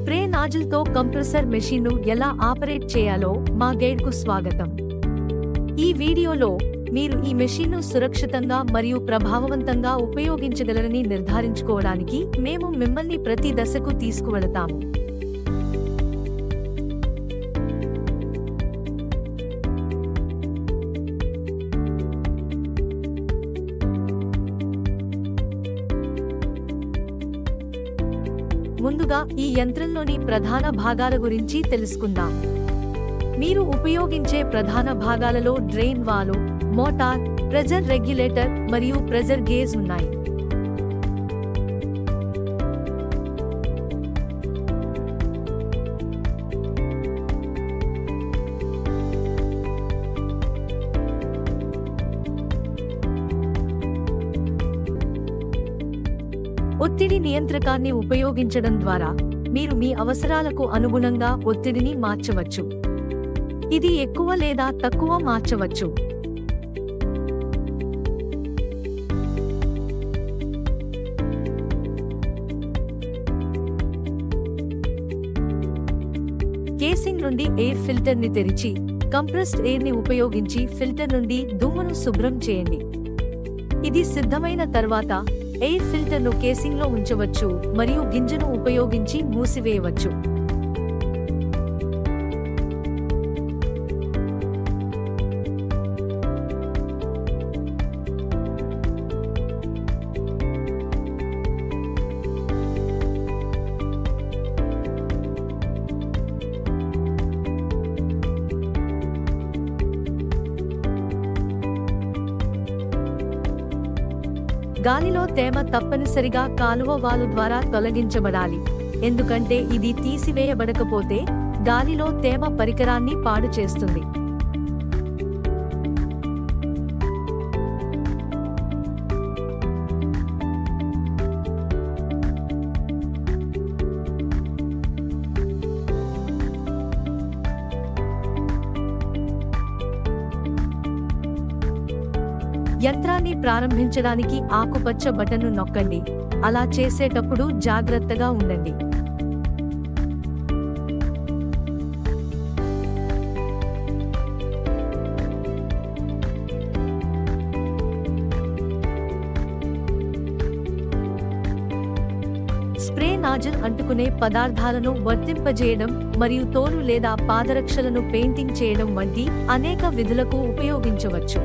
Spray నాజిల్తో compressor మెషిన్ను ఎలా operate చేయాలో మా గైడ్కు స్వాగతం. ఈ వీడియోలో మీరు ఈ మెషిన్ను సురక్షితంగా మరియు ప్రభావవంతంగా ఉపయోగించగలరని నిర్ధారించుకోవడానికి మేము మిమ్మల్ని ప్రతి దశకు తీసుకువెళతాము. ముందుగా ఈ యంత్రంలోని ప్రధాన భాగాల గురించి తెలుసుకుందాం. మీరు ఉపయోగించే ప్రధాన భాగాలలో drain valve, motor, pressure regulator మరియు ప్రెజర్ గేజ్ ఉన్నాయి. ఒత్తిడి నియంత్రకాన్ని ఉపయోగించడం ద్వారా మీరు మీ అవసరాలకు అనుగుణంగా ఒత్తిడిని మార్చవచ్చు. ఇది ఎక్కువ లేదా తక్కువ మార్చవచ్చు. కేసింగ్ నుండి ఎయిర్ ఫిల్టర్ని తెరిచి కంప్రెస్డ్ ఎయిర్ని ఉపయోగించి ఫిల్టర్ నుండి దుమ్మును శుభ్రం చేయండి. ఇది సిద్ధమైన తర్వాత ఎయిర్ ఫిల్టర్ను కేసింగ్లో ఉంచవచ్చు మరియు గింజను ఉపయోగించి మూసివేయవచ్చు. గాలిలో తేమ తప్పనిసరిగా కాలువ వాల్వ్ ద్వారా తొలగించబడాలి, ఎందుకంటే ఇది తీసివేయబడకపోతే గాలిలో తేమ పరికరాన్ని పాడు చేస్తుంది. యంత్రాన్ని ప్రారంభించడానికి ఆకుపచ్చ బటన్ను నొక్కండి. అలా చేసేటప్పుడు జాగ్రత్తగా ఉండండి. స్ప్రే నాజిల్ అంటుకునే పదార్థాలను వర్తింపజేయడం మరియు తోలు లేదా పాదరక్షలను పెయింటింగ్ చేయడం వంటి అనేక విధులకు ఉపయోగించవచ్చు.